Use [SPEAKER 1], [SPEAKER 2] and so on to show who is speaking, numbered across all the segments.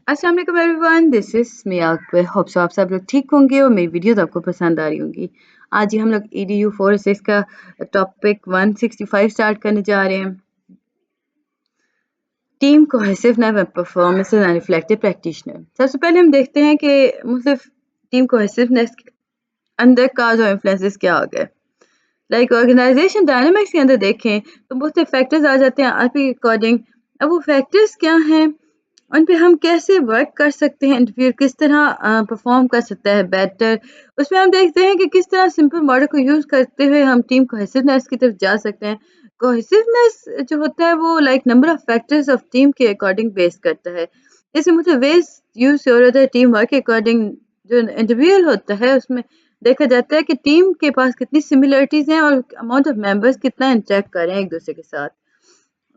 [SPEAKER 1] अस्सलाम वालेकुम everyone, this is me Akbar. Hope so आप सब लोग ठीक होंगे और मेरी वीडियोस आपको पसंद आ रही होंगी। आज ही हम लोग EDU 406 का टॉपिक 165 स्टार्ट करने जा रहे हैं। Team cohesiveness and performance and reflective practitioner. सबसे पहले हम देखते हैं कि मुख्तलिफ टीम कोहेसिवनेस के अंदर काज और इन्फ्लुएंसेस क्या आ गए। लाइक ऑर्गेनाइजेशन डायनामिक्स के अंदर देखें तो मुख्तलिफ फैक्टर्स आ जाते हैं आरपी के अकॉर्डिंग। अब वो फैक्टर्स क्या हैं, उन पे हम कैसे वर्क कर सकते हैं, इंटरव्यू किस तरह परफॉर्म कर सकता है बेटर। उसमें हम देखते हैं कि किस तरह सिंपल मॉडल को यूज़ करते हुए हम टीम कोहेसिवनेस की तरफ जा सकते हैं। कोहेसिवनेस जो होता है वो like number of factors of team के अकॉर्डिंग बेस करता है। जैसे मुझे वेज यूज और अदर टीम वर्क के अकॉर्डिंग जो इंडिविजुअल होता है उसमें देखा जाता है कि टीम के पास कितनी सिमिलरिटीज हैं और अमाउंट ऑफ मेंबर्स कितना इंटरेक्ट कर रहे हैं एक दूसरे के साथ।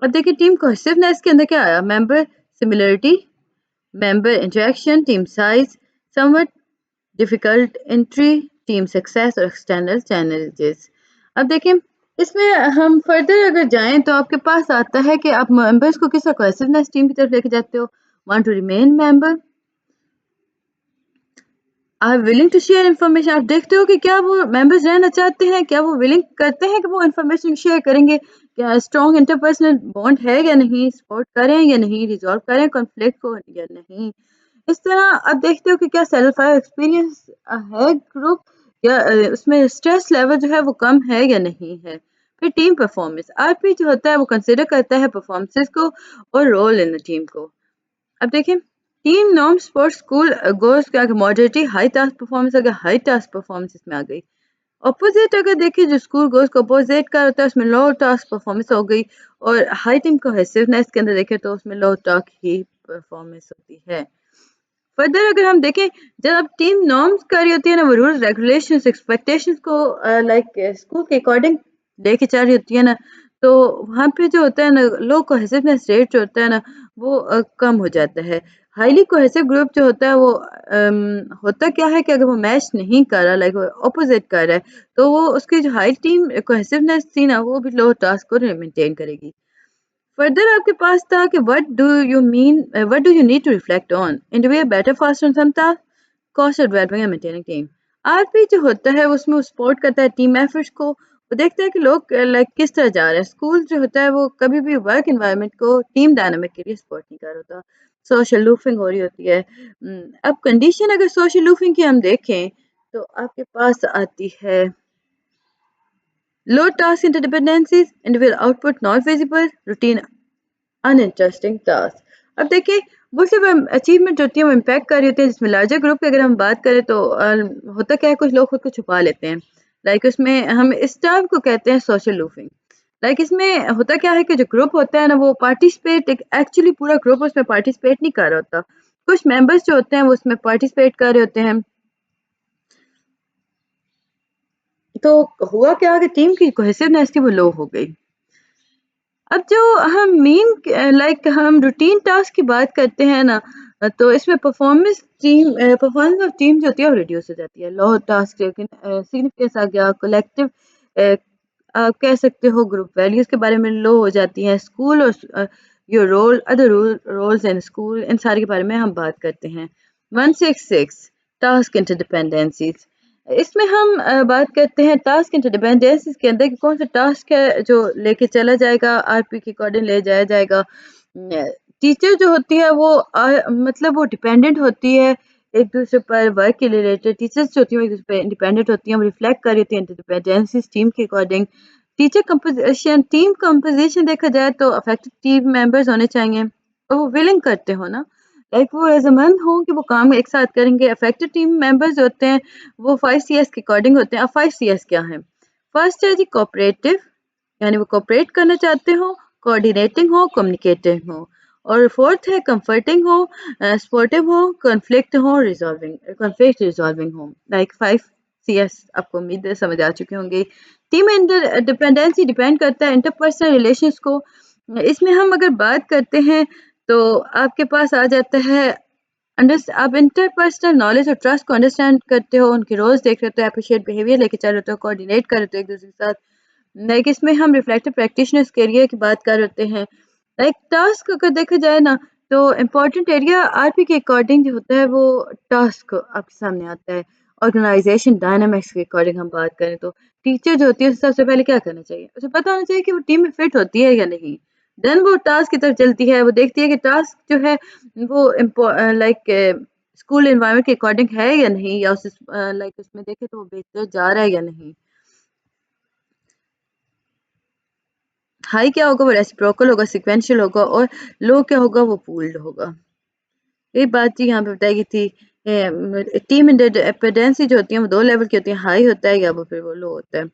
[SPEAKER 1] अब देखिए टीम कोहेसिवनेस के अंदर क्या आया, member similarity, member interaction, team size, somewhat difficult entry, team success और external challenges। अब देखिए इसमें हम फर्दर अगर जाएं तो आपके पास आता है कि आप मेंबर्स को किस कोहेसिवनेस टीम की तरफ लेके जाते हो। Want to remain member, are willing to share information. आप देखते हो कि क्या वो मेंबर्स रहना चाहते हैं, क्या वो विलिंग करते हैं कि वो इन्फॉर्मेशन शेयर करेंगे, क्या स्ट्रॉन्ग इंटरपर्सनल बॉन्ड है या नहीं, सपोर्ट करें या नहीं, रिजॉल्व करें कॉन्फ्लिक्ट को या नहीं। इस तरह आप देखते हो कि क्या सेल्फ एक्सपीरियंस है ग्रुप, या उसमें स्ट्रेस लेवल जो है वो कम है या नहीं है। फिर टीम परफॉर्मेंस, आरपी जो होता है वो कंसिडर करता है परफॉर्मेंसेस को और रोल इन द टीम को। अब देखिए team norm sports school goals के आगे मॉडरेटी हाई टास्क परफॉर्मेंस, अगर हाई टास्क परफॉर्मेंस इसमें आ गई। अपोजिट अगर देखिए जो स्कूल गोल्स को अपोजिट का होता है उसमें लो टास्क परफॉर्मेंस हो गई, और हाई टीम कोहेसिवनेस के अंदर देखें तो उसमें लो टास्क ही परफॉर्मेंस होती है। फर्दर अगर हम देखें, जब आप टीम नॉर्म्स कर रही होती है ना, वो रूल्स रेगुलेशंस एक्सपेक्टेशंस को लाइक स्कूल के अकॉर्डिंग लेके चल रही होती है ना, तो वहाँ पे जो होता है ना लो कोहेसिवनेस रेट जो होता है ना वो कम हो जाता है। हाईली कोहेसिव ग्रुप जो होता है वो होता क्या है कि अगर वो मैच नहीं कर रहा, लाइक वो अपोजिट कर रहा है, तो वो उसकी जो हाई टीम कोहेसिवनेस थी ना वो भी लो टास्क को मेंटेन करेगी। फर्दर आपके पास था कि what do you need to reflect on individual better fast on some task, cost of developing and maintaining team. RP जो होता है उसमें वो सपोर्ट करता है टीम एफर्ट्स को, वो देखता है कि लोग लाइक किस तरह जा रहे हैं। स्कूल जो होता है वो कभी भी वर्क एनवायरनमेंट को टीम डायनामिक के लिए सपोर्ट नहीं कर रहा होता, सोशल लूफिंग हो रही होती है। अब कंडीशन अगर सोशल लूफिंग की हम देखें तो आपके पास आती है low task interdependencies, individual output not visible, routine uninteresting task. अब देखिए वो सिर्फ अचीवमेंट होती है, वो इम्पैक्ट कर रही होती है। जिसमें लार्जर ग्रुप की अगर हम बात करें तो होता क्या है, कुछ लोग खुद को छुपा लेते हैं। लाइक उसमें हम इस टर्म को कहते हैं सोशल लूफिंग। लाइक इसमें होता क्या है कि जो ग्रुप होता है ना वो पार्टिसिपेट, एक्चुअली पूरा ग्रुप उसमें पार्टिसिपेट नहीं कर रहा होता, कुछ मेंबर्स जो होते हैं वो उसमें पार्टिसिपेट कर रहे होते हैं। तो हुआ क्या कि टीम की कोहेसिवनेस थी वो लो हो गई। अब जो हम हम रूटीन टास्क की बात करते हैं ना, तो इसमें परफॉर्मेंस ऑफ टीम जो होती है वो रिड्यूस हो जाती है। लो टास्क लेकिन सिग्निफिकेंस आ गया, कलेक्टिव आप कह सकते हो ग्रुप वैल्यूज के बारे में लो हो जाती हैं। स्कूल और your role, other roles in school, इन सारे के बारे में हम बात करते हैं। 166 टास्क इंटरडिपेंडेंसीज। इसमें हम बात करते हैं टास्क इंटरडिपेंडेंसीज के अंदर कि कौन सा टास्क है जो लेके चला जाएगा, आरपी के अकॉर्डिंग ले जाया जाएगा। टीचर जो होती है वो मतलब वो डिपेंडेंट होती है एक दूसरे पर, वर्क के रिलेटेड टीचर्स जो होती हैं एक दूसरे पर इंडिपेंडेंट होती हैं, वो रिफ्लेक्ट कर रही होती हैं इंटरडिपेंडेंसीज टीम के according. Teacher composition, team composition देखा जाए तो अफेक्टेड टीम मेंबर्स होने चाहिए और वो विलिंग करते हो ना, लाइक वो रजामंद हों कि वो काम एक साथ करेंगे। अफेक्टेड टीम मेंबर्स होते हैं वो 5CS के अकॉर्डिंग होते हैं। अब 5CS क्या है? फर्स्ट है जी कोऑपरेटिव, यानी वो कोऑपरेट करना चाहते हो, कोऑर्डिनेटिंग हो, कम्युनिकेटिव हो। और फोर्थ है कंफर्टिंग हो, सपोर्टिव हो, कॉन्फ्लिक्ट रिजॉल्विंग हो। लाइक 5CS आपको उम्मीद है समझ आ चुके होंगे। टीम डिपेंडेंसी डिपेंड करता है इंटरपर्सनल रिलेशंस को। इसमें हम अगर बात करते हैं तो आपके पास आ जाता है आप इंटरपर्सनल नॉलेज और ट्रस्ट को अंडरस्टैंड करते हो, उनके रोल्स देख रहे हो, अप्रिशिएट बिहेवियर लेके चल रहे हो, कोऑर्डिनेट कर रहे हो एक दूसरे के साथ। लाइक इसमें हम रिफ्लेक्टिव प्रैक्टिशनर्स के एरिया की बात कर रहे हैं। लाइक टास्क अगर देखा जाए ना, तो इम्पोर्टेंट एरिया आरपी के अकॉर्डिंग जो होता है वो टास्क आपके सामने आता है। ऑर्गेनाइजेशन डायनामिक्स के अकॉर्डिंग हम बात करें तो टीचर जो होती है उसे सबसे पहले क्या करना चाहिए? उसे पता होना चाहिए कि वो टीम में फिट होती है या नहीं। देन वो टास्क की तरफ चलती है, वो देखती है कि टास्क जो है वो लाइक स्कूल एनवायरनमेंट के अकॉर्डिंग है या नहीं, या उस लाइक उसमें देखें तो वो बेहतर जा रहा है या नहीं। हाई क्या होगा? वो रेसिप्रोकल होगा, सीक्वेंशियल होगा, और लो क्या होगा? वो पूल्ड होगा। एक बात जी यहाँ पे बताई गई थी, टीम इंडिपेंडेंसी जो होती है वो 2 लेवल की होती है, हाई होता है या वो फिर वो लो होता है।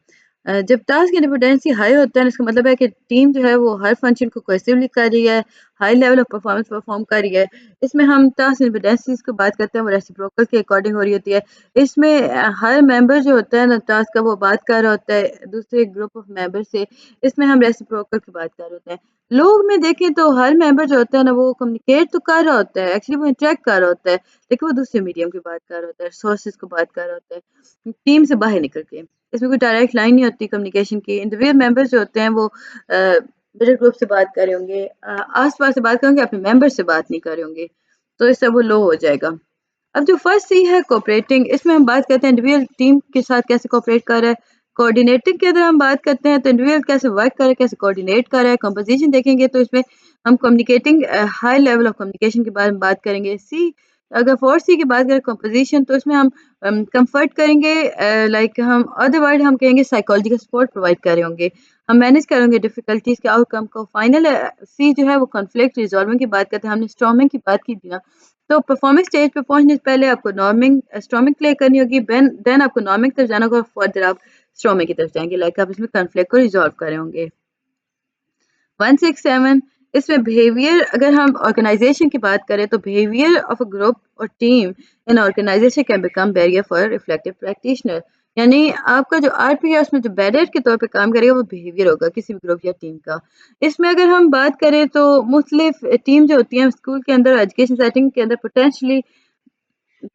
[SPEAKER 1] जब टास्क इंडिपेंडेंसी हाई होता है इसका मतलब है कि टीम जो है वो हर फंक्शन को कोहेसिवली कर रही है, high level of performance perform कर रही है। इसमें हम टास्क इंडिपेंडेंसीज की बात करते हैं, वो रेसिप्रोकल के अकॉर्डिंग हो रही होती है। इसमें हर मेंबर जो होता है ना टास्क का, वो बात कर रहा होता है दूसरे ग्रुप ऑफ मेंबर से। इसमें हम रेसिप्रोकल की बात कर रहे होते हैं। लोग में देखें तो हर मेंबर जो होता है ना वो कम्युनिकेट तो कर रहा होता है, एक्चुअली वो इंटरेक्ट कर रहा होता है, लेकिन वो दूसरे मीडियम की बात कर रहा होता है, सोर्सेज को बात कर रहा होता है, टीम से बाहर निकल के। इसमें कोई डायरेक्ट लाइन नहीं होती कम्युनिकेशन की। इंडिविजुअल मेंबर्स जो होते हैं वो मिडिल ग्रुप से बात कर रहे होंगे, आस-पास से बात करेंगे, अपने मेंबर से बात नहीं कर रहे होंगे, तो इससे वो लो हो जाएगा। अब जो फर्स्ट सी है कोऑपरेटिंग, इसमें हम बात करते हैं इंडिविजुअल टीम के साथ कैसे कोऑपरेट कर रहा है। कोऑर्डिनेटिंग की अगर हम बात करते हैं तो इंडिविजुअल कैसे वर्क कर रहा है, कैसे कोऑर्डिनेट कर रहा है। कंपोजिशन देखेंगे तो इसमें हम communicating high level of communication के बारे में बात करेंगे। सी अगर फोर्थ सी की बात करें कंपोजिशन, तो इसमें हम कंफर्ट करेंगे, लाइक हम अदर वर्ड हम कहेंगे साइकोलॉजिकल सपोर्ट प्रोवाइड कर रहे होंगे। हम मैनेज करेंगे डिफिकल्टीज के आउटकम को। फाइनल सी जो है वो कॉन्फ्लिक्ट रिजॉल्विंग की बात करते हैं। हमने स्टॉर्मिंग की बात की थी ना, तो परफॉर्मिंग स्टेज पे पहुंचने से पहले आपको नॉर्मिंग स्टॉर्मिंग क्लियर करनी होगी, देन आपको नॉर्मिंग तरफ जाना होगा, फर्दर आप स्टॉर्मिंग की तरफ जाएंगे, लाइक आप इसमें कॉन्फ्लिक्ट को रिजॉल्व कर रहे होंगे। 167, इसमें बिहेवियर, अगर हम ऑर्गेनाइजेशन की बात करें तो बिहेवियर ऑफ अ ग्रुप और team in organisation can become barrier for reflective practitioner. यानी आपका जो आरपी है उसमें जो बैरियर के तौर पे काम करेगा वो बिहेवियर होगा किसी भी ग्रुप या टीम का। इसमें अगर हम बात करें तो मुख्तलिफ टीम जो होती हैं स्कूल के अंदर, एजुकेशन सेटिंग के अंदर पोटेंशली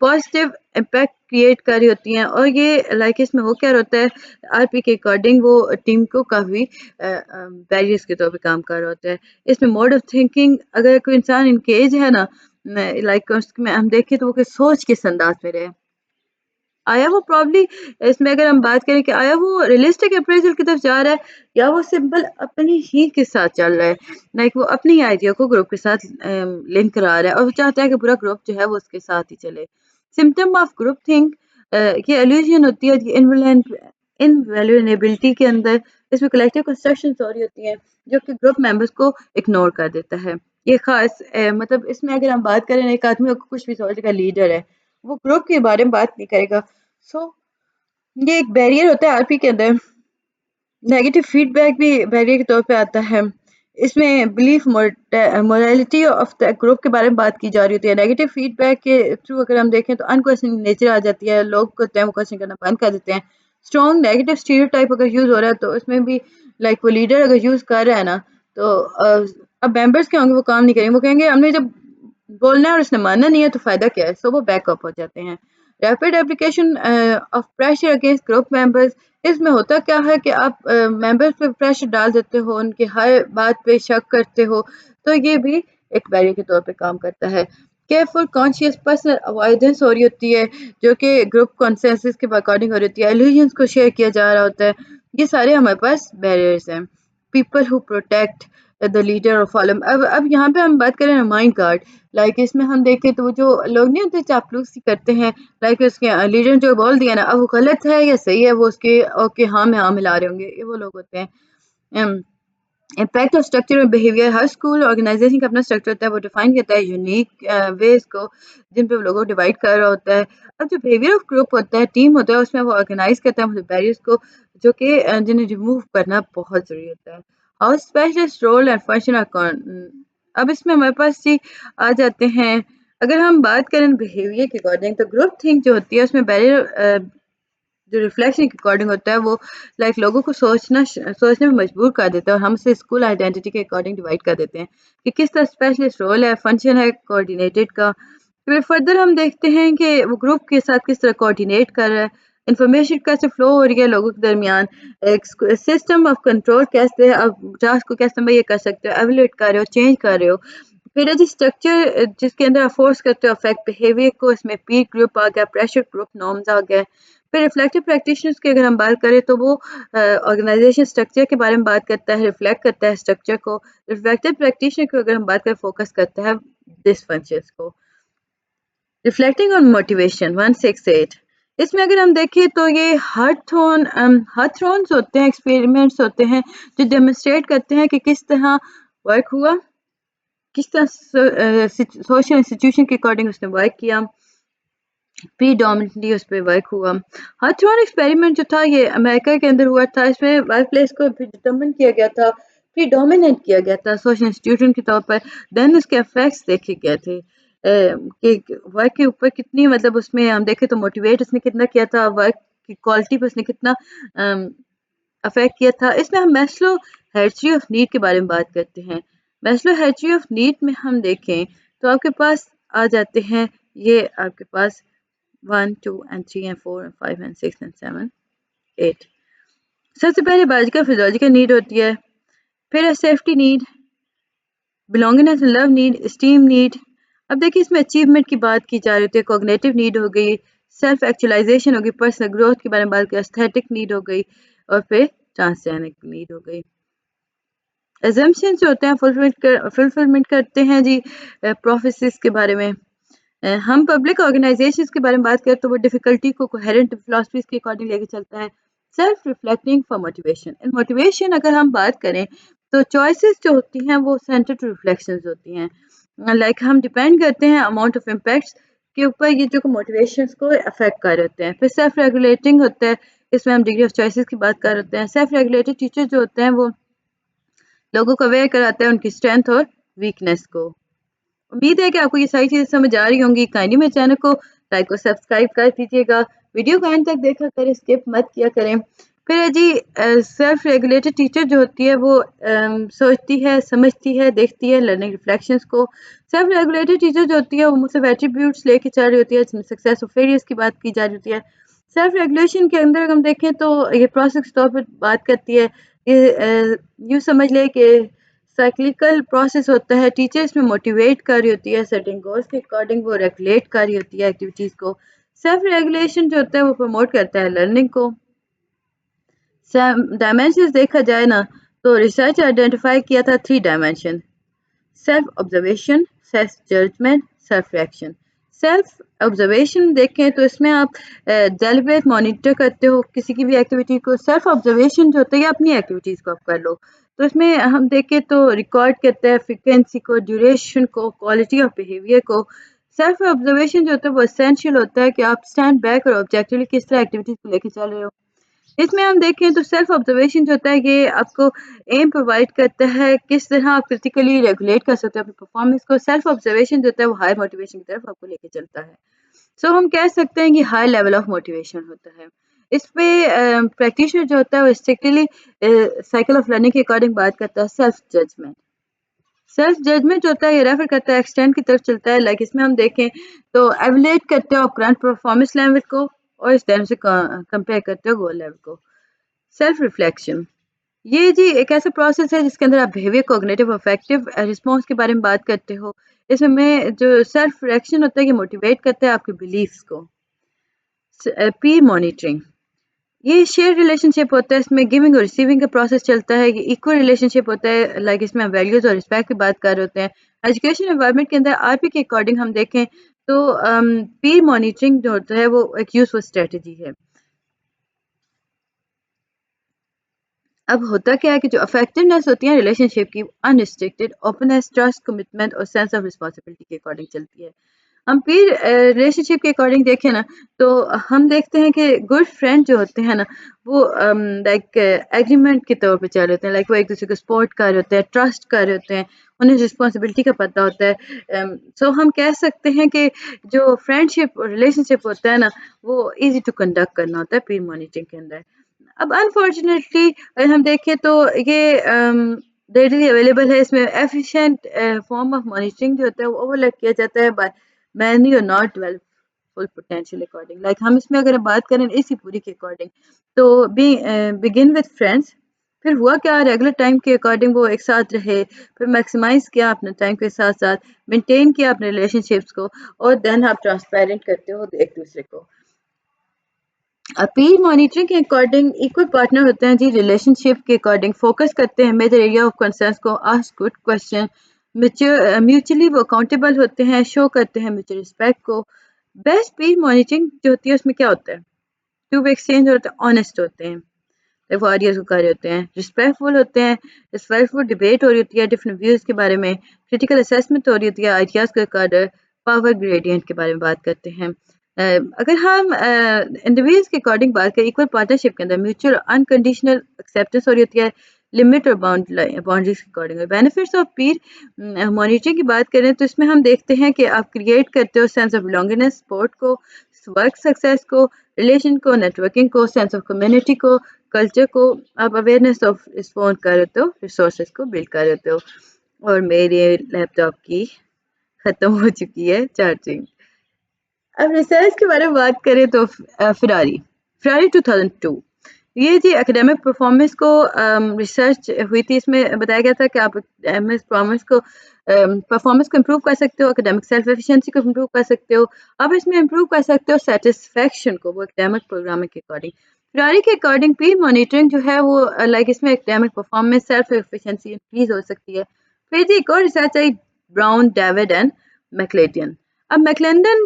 [SPEAKER 1] पॉजिटिव इम्पैक्ट क्रिएट कर रही होती हैं, और ये लाइक इसमें हो क्या होता है, आरपी के अकॉर्डिंग वो टीम को काफ़ी बैरियर्स के तौर पे काम कर रहा होता है। इसमें मोड ऑफ थिंकिंग, अगर कोई इंसान इनकेज है ना, लाइक उसमें हम देखें तो वो किस सोच किस अंदाज में रहे, आया वो प्रॉब्ली, इसमें अगर हम बात करें कि आया वो रियलिस्टिक अप्रेजल की तरफ जा रहा है, या वो सिंपल अपनी ही के साथ चल रहा है, लाइक वो अपनी ही आइडिया को ग्रुप के साथ लिंक करा रहा है और वो चाहता है कि पूरा ग्रुप जो है वो उसके साथ ही चले। सिम्टम ऑफ ग्रुप थिंक, ये एल्यूजन होती है इनवैल्यूएबिलिटी के अंदर। इसमें कलेक्टिव कंस्ट्रक्शन हो रही होती हैं जो कि ग्रुप मेंबर्स को इग्नोर कर देता है। ये खास मतलब इसमें अगर हम बात करें, एक आदमी को कुछ भी सोचेगा, लीडर है, वो ग्रुप के बारे में बात नहीं करेगा। सो ये एक बैरियर होता है आरपी के अंदर। नेगेटिव फीडबैक भी बैरियर के तौर पे आता है। इसमें belief morality of the group के बारे में बात की जा रही होती है। नेगेटिव फीडबैक के थ्रू अगर हम देखें तो अनक्वेश्चनिंग नेचर आ जाती है, लोग होते हैं वो क्वेश्चन करना बंद कर देते हैं। स्ट्रॉन्ग नेगेटिव स्टीरियोटाइप अगर यूज़ हो रहा है तो उसमें भी लाइक वो लीडर अगर यूज़ कर रहा है ना, तो अब मेंबर्स क्या होंगे, वो काम नहीं करेंगे, वो कहेंगे हमने जब बोलना है और उसने मानना नहीं है तो फ़ायदा क्या है, सो वो बैकअप हो जाते हैं। Rapid application of pressure against group members, इसमें होता क्या है कि आप मेंबर्स पे प्रेशर डाल देते हो, उनकी हर बात पे शक करते हो, तो ये भी एक बैरियर के तौर पे काम करता है। केयरफुल कॉन्शियस पर्सनल अवॉइडेंस हो रही होती है जो कि ग्रुप कंसेंसस के अकॉर्डिंग हो रही होती है। इल्यूजन्स को शेयर किया जा रहा होता है। ये सारे हमारे पास बैरियर्स हैं। People who protect the leader और फॉलो, अब यहाँ पे हम बात करें ना माइंड गार्ड, लाइक इसमें हम देखें तो वो जो लोग नहीं होते चापलूसी करते हैं, लाइक उसके लीडर जो बोल दिया ना, अब वो गलत है या सही है वो उसके ओके हाँ में हाँ मिला रहे होंगे, ये वो लोग होते हैं। इम्पैक्ट ऑफ स्ट्रक्चर और बिहेवियर, हर स्कूल ऑर्गेनाइजेशन का अपना स्ट्रक्चर होता है, वो डिफाइन करता है यूनिक वेज को जिन पे वो लोगों को डिवाइड कर रहा होता है। अब जो बिहेवियर ऑफ ग्रुप होता है, टीम होता है, उसमें वो ऑर्गेनाइज करता है बैरियर्स को, जो कि जिन्हें रिमूव करना बहुत ज़रूरी होता है। How specialist role and function अब इसमें हमारे पास जी आ जाते हैं। अगर हम बात करें बिहेवियर के अकॉर्डिंग तो ग्रुप थिंक जो होती है उसमें बैरियर जो रिफ्लेक्शन के अकॉर्डिंग होता है वो लाइक लोगों को सोचने में मजबूर कर देता है, और हम इसे स्कूल आइडेंटिटी के अकॉर्डिंग डिवाइड कर देते हैं कि किस तरह स्पेशलिस्ट रोल है, फंक्शन है कोऑर्डिनेटेड का। फिर फर्दर हम देखते हैं कि वो ग्रुप के साथ किस तरह कोऑर्डिनेट कर रहा है, इंफॉर्मेशन कैसे फ्लो हो रही है लोगों के दरमियान, एक सिस्टम ऑफ कंट्रोल कैसे आप टास्क को कैसे ये कर सकते हो, एवेल्यूएट कर रहे हो, चेंज कर रहे हो, फिर है जी स्ट्रक्चर जिसके अंदर आप फोर्स करते हो अफेक्ट बिहेवियर को, इसमें पीर ग्रुप आ गया, प्रेशर ग्रुप नॉर्म्स आ गए। फिर रिफ्लेक्टिव प्रैक्टिशनर्स की अगर हम बात करें तो वो ऑर्गेनाइजेशन स्ट्रक्चर के बारे में बात करता है, रिफ्लेक्ट करता है स्ट्रक्चर को। रिफ्लेक्टिव प्रैक्टिशनर को अगर हम बात करें फोकस करता है दिस फंक्शंस को। रिफ्लेक्टिंग ऑन मोटिवेशन 168, इसमें अगर हम देखें तो ये हाथरॉन्स होते हैं, एक्सपेरिमेंट्स होते हैं जो डेमोन्स्ट्रेट करते हैं कि किस तरह वर्क हुआ, किस तरह सोशल इंस्टीट्यूशन के अकॉर्डिंग उसने वर्क किया, प्रीडोमिनेटली उस पर वर्क हुआ। हाथरॉन एक्सपेरिमेंट जो था ये अमेरिका के अंदर हुआ था। इसमें वर्क प्लेस को डिटर्मिन किया गया था, प्रीडोमिनेट किया गया था सोशल इंस्टीट्यूशन के तौर पर। देन उसके इफेक्ट्स देखे गए थे कि वर्क के ऊपर कितनी, मतलब उसमें हम देखें तो मोटिवेट उसने कितना किया था, वर्क की क्वालिटी पर उसने कितना अफेक्ट किया था। इसमें हम मैस्लो हायरार्की ऑफ नीड के बारे में बात करते हैं। मैस्लो हायरार्की ऑफ नीड में हम देखें तो आपके पास आ जाते हैं, ये आपके पास 1, 2 and 3 and 4 and 5 and 6 and 7, 8। सबसे पहले बायोलॉजिकल फिजियोलॉजिकल नीड होती है, फिर है safety need, belongingness and love need, steam need. अब देखिए इसमें अचीवमेंट की बात की जा रही है, कॉग्निटिव नीड हो गई, सेल्फ एक्चुअलाइजेशन हो गई, पर्सनल ग्रोथ के बारे में बात की, एस्थेटिक नीड हो गई, और फिर ट्रांसजेनिक नीड हो गई। एजम्पशंस जो होते हैं फुलफिलमेंट करते हैं जी प्रोफेसिस के बारे में। हम पब्लिक ऑर्गेनाइजेशंस के बारे में बात करें तो वो डिफिकल्टी को कोहेरेंट फिलॉसफीज के अकॉर्डिंग लेके चलता है। Self reflecting for motivation, in motivation अगर हम बात करें तो चॉइसेस जो होती हैं वो सेंटर टू रिफ्लेक्शंस होती हैं। लाइक हम डिपेंड करते हैं अमाउंट ऑफ इम्पैक्ट्स के ऊपर, ये जो मोटिवेशंस को अफेक्ट कर होते हैं। फिर सेल्फ रेगुलेटिंग होता है, इसमें हम डिग्री ऑफ चॉइसेस की बात कर होते हैं। सेल्फ रेगुलेटेड टीचर जो होते हैं वो लोगों को अवेयर कराते हैं उनकी स्ट्रेंथ और वीकनेस को। उम्मीद है कि आपको ये सारी चीज़ें समझ आ रही होंगी। काइंडली मेरे चैनल को लाइक और सब्सक्राइब कर दीजिएगा। वीडियो को एंड तक देखा करें, स्किप मत किया करें। फिर है जी सेल्फ रेगुलेटेड टीचर जो होती है वो सोचती है, समझती है, देखती है लर्निंग रिफ्लेक्शंस को। सेल्फ रेगुलेटेड टीचर जो होती है वो मुझसे एट्रीब्यूट्स लेके चल रही होती है, जिसमें सक्सेस और फेलियर्स की बात की जा रही होती है। सेल्फ रेगुलेशन के अंदर हम देखें तो ये प्रोसेस के तौर पर बात करती है। ये यूँ समझ लें कि साइक्लिकल प्रोसेस होता है। टीचर इसमें मोटिवेट कर रही होती है, सर्टेन गोल्स के अकॉर्डिंग वो रेगुलेट कर रही होती है एक्टिविटीज़ को। सेल्फ रेगुलेशन जो होता है वो प्रमोट करता है लर्निंग को। डायमेंशंस देखा जाए ना तो रिसर्च आइडेंटिफाई किया था 3 dimension: self observation, self judgement, self reaction. Self observation देखें तो इसमें आप डेलिब्रेट मॉनिटर करते हो किसी की भी एक्टिविटी को। सेल्फ ऑब्जर्वेशन जो होता है अपनी एक्टिविटीज़ को आप कर लो, तो इसमें हम देखें तो रिकॉर्ड करते हैं फ्रीक्वेंसी को, ड्यूरेशन को, क्वालिटी ऑफ बिहेवियर को। सेल्फ ऑब्जर्वेशन जो होता है वो एसेंशियल होता है कि आप स्टैंड बैक और ऑब्जेक्टिवली किस तरह एक्टिविटीज़ को लेके चल रहे हो। इसमें हम देखें तो सेल्फ ऑब्जर्वेशन जो होता है ये आपको एम प्रोवाइड करता है किस तरह आप क्रिटिकली रेगुलेट कर सकते हो अपनी परफॉर्मेंस को। सेल्फ ऑब्जर्वेशन जो होता है वो हाई मोटिवेशन की तरफ आपको लेके चलता है। सो हम कह सकते हैं कि हाई लेवल ऑफ मोटिवेशन होता है। इस पे प्रैक्टिशनर जो होता है वो स्ट्रिक्टली साइकिल ऑफ लर्निंग के अकॉर्डिंग बात करता है। सेल्फ जजमेंट, सेल्फ जजमेंट जो होता है ये रेफर करता है एक्सटेंड की तरफ चलता है। लाइक इसमें हम देखें तो एवलेट करते हो करंट परफॉर्मेंस लेवल को और इस टाइम से कंपेयर करते हो गोल लेवल को। सेल्फ रिफ्लेक्शन, ये जी एक ऐसा प्रोसेस है जिसके अंदर आप बिहेवियर, कॉग्निटिव, अफेक्टिव रिस्पॉन्स के बारे में बात करते हो। इसमें जो सेल्फ रिएक्शन होता है ये मोटिवेट करता है आपके बिलीफ्स को। पीर मॉनिटरिंग, ये शेयर रिलेशनशिप होता है, इसमें गिविंग और रिसीविंग का प्रोसेस चलता है। ये इक्वल रिलेशनशिप होता है, लाइक इसमें हम वैल्यूज और रिस्पेक्ट की बात कर रहे होते हैं। एजुकेशन एनवायरनमेंट के अंदर आरपी के अकॉर्डिंग हम देखें तो पीर मॉनिटरिंग जो होता है वो एक यूजफुल स्ट्रेटजी है। अब होता क्या है कि जो इफेक्टिवनेस होती है रिलेशनशिप की, अनरिस्ट्रिक्टेड ओपननेस, ट्रस्ट, कमिटमेंट और सेंस ऑफ रिस्पॉन्सिबिलिटी के अकॉर्डिंग चलती है। हम फिर रिलेशनशिप के अकॉर्डिंग देखें ना तो हम देखते हैं कि गुड फ्रेंड जो होते हैं ना वो लाइक एग्रीमेंट के तौर पे चल होते हैं। लाइक वो एक दूसरे को सपोर्ट कर रहे होते हैं, ट्रस्ट कर रहे होते हैं, उन्हें रिस्पॉन्सिबिलिटी का पता होता है। सो हम कह सकते हैं कि जो फ्रेंडशिप और रिलेशनशिप होता है ना वो इजी टू कंडक्ट करना होता है पीर मॉनिटरिंग के अंदर। अब अनफॉर्चुनेटली अगर हम देखें तो ये रेडीली अवेलेबल है। इसमें एफिशिएंट फॉर्म ऑफ मॉनिटरिंग जो होता है वो ओवरलैप किया जाता है बाय मैनी और not develop full potential according. Like हम इसमें अगर बात करें इसी पूरी के अकॉर्डिंग तो बिगिन विद फ्रेंड्स, फिर हुआ क्या, रेगुलर टाइम के अकॉर्डिंग वो एक साथ रहे, फिर मैक्सिमाइज़ किया अपने टाइम के साथ-साथ, मेंटेन किया अपने रिलेशनशिप्स को और देन आप ट्रांसपेरेंट करते हो एक-दूसरे को। पीर मॉनिटरिंग के अकॉर्डिंग इक्वल पार्टनर होते हैं जी, रिलेशनशिप के अकॉर्डिंग फोकस करते हैं मेजर एरिया ऑफ कंसर्न्स को, आस्क गुड क्वेश्चन, म्यूचुअली वो अकाउंटेबल होते हैं, शो करते हैं म्यूचुअल रिस्पेक्ट को। बेस्ट पीर मॉनिटरिंग जो होती है उसमें क्या होता है, टू वे एक्सचेंज होता है, ऑनेस्ट होते हैं, वॉरियर्स को कर रहे होते हैं, रिस्पेक्टफुल होते हैं, रिस्पेक्टफुल डिबेट हो रही होती है डिफरेंट व्यूज़ के बारे में, क्रिटिकल असेसमेंट हो रही होती है, आइडियाज़ को लेकर, पावर ग्रेडियंट के बारे में बात करते हैं। अगर हम इंडिविजुअल्स के अकॉर्डिंग बात करें, इक्वल पार्टनरशिप के अंदर म्यूचुअल अनकंडीशनल एक्सेप्टेंस हो रही होती है, लिमिट और बाउंड्रीज के according. Benefits of Pir monitoring की बात करें तो इसमें हम देखते हैं कि आप क्रिएट करते हो सेंस ऑफ बिलोंगिंगनेस, स्पोर्ट को, वर्क सक्सेस को, रिलेशन को, नेटवर्किंग को, सेंस ऑफ कम्युनिटी को, कल्चर को, आप अवेयरनेस ऑफ रिस्पॉन्ड कर रहे हो, रिसोर्सेज को बिल्ड कर रहे हो। और मेरे लैपटॉप की ख़त्म हो चुकी है चार्जिंग। अब रिसर्च के बारे में बात करें तो फ़ेरारी 2002, ये जी एकेडमिक परफॉर्मेंस को रिसर्च हुई थी, इसमें बताया गया था कि आप एकेडमिक परफॉर्मेंस को इम्प्रूव कर सकते हो, एकेडमिक सेल्फ एफिशिएंसी को इम्प्रूव कर सकते हो, आप इसमें इम्प्रूव कर सकते हो सेटिस्फेक्शन को, वो एकेडमिक प्रोग्रामिंग के अकॉर्डिंग। फ़ेरारी के अकॉर्डिंग पीर मॉनिटरिंग जो है वो लाइक इसमें academic performance self efficiency increase हो सकती है। फिर जी एक और रिसर्च आई, ब्राउन, डेविड एंड मैक्लेडियन। अब मैक्लेंडन,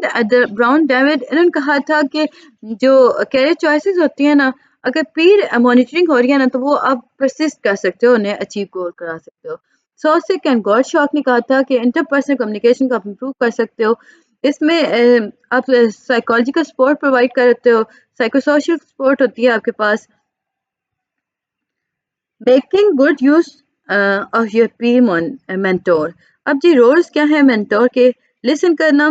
[SPEAKER 1] ब्राउन, डेविड, इन्होंने कहा था कि जो कैरियर चॉइसेस होती हैं ना, अगर पीर मॉनिटरिंग हो रही है ना तो वो आप परसिस्ट कर सकते हो, उन्हें अचीव गोल करा सकते हो। सॉसिक एंड गॉडशॉक ने कहा था कि इंटरपर्सनल कम्युनिकेशन को आप इम्प्रूव कर सकते हो। इसमें आप साइकोलॉजिकल सपोर्ट प्रोवाइड करते हो, साइकोसोशल सपोर्ट होती है आपके पास, making good use of your peer mentor. अब जी रोल्स क्या है मेंटोर के, लिसन करना,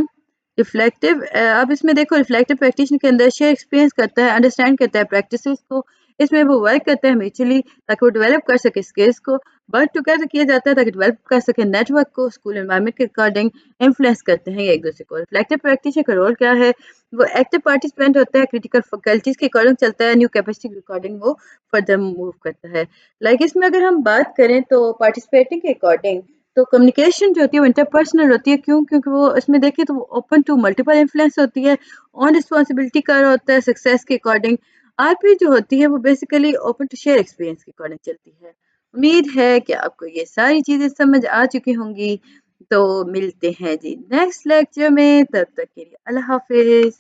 [SPEAKER 1] रिफ्लेक्टिव, आप इसमें देखो रिफ्लेक्टिव प्रैक्टिशनर के अंदर शेयर एक्सपीरियंस करता है, अंडरस्टैंड करता है प्रैक्टिसेस को, इसमें वो वर्क करता है म्यूचुअली ताकि वो डेवलप कर सके स्किल्स को, वर्क टुगेदर किया जाता है ताकि डेवलप कर सके नेटवर्क को, स्कूल एनवायरनमेंट के अकॉर्डिंग इन्फ्लुएंस करते हैं ये एक दूसरे को। रिफ्लेक्टिव प्रैक्टिशनर का रोल क्या है, वो एक्टिव पार्टिसिपेंट होता है, क्रिटिकल फैकल्टीज के अकॉर्डिंग चलता है, न्यू कैपेसिटी के अकॉर्डिंग वो फर्दर मूव करता है। लाइक इसमें अगर हम बात करें तो पार्टिसिपेटिंग के अकॉर्डिंग तो कम्युनिकेशन जो होती है वो इंटरपर्सनल होती है, क्यों, क्योंकि वो इसमें देखें तो वो ओपन टू मल्टीपल इन्फ्लुएंस होती है, ऑन रिस्पॉन्सिबिलिटी कर रहा होता है सक्सेस के अकॉर्डिंग। आरपी जो होती है वो basically open to share experience के अकॉर्डिंग चलती है। उम्मीद है कि आपको ये सारी चीज़ें समझ आ चुकी होंगी। तो मिलते हैं जी नेक्स्ट लेक्चर में, तब तक के लिए अल्लाह हाफिज़।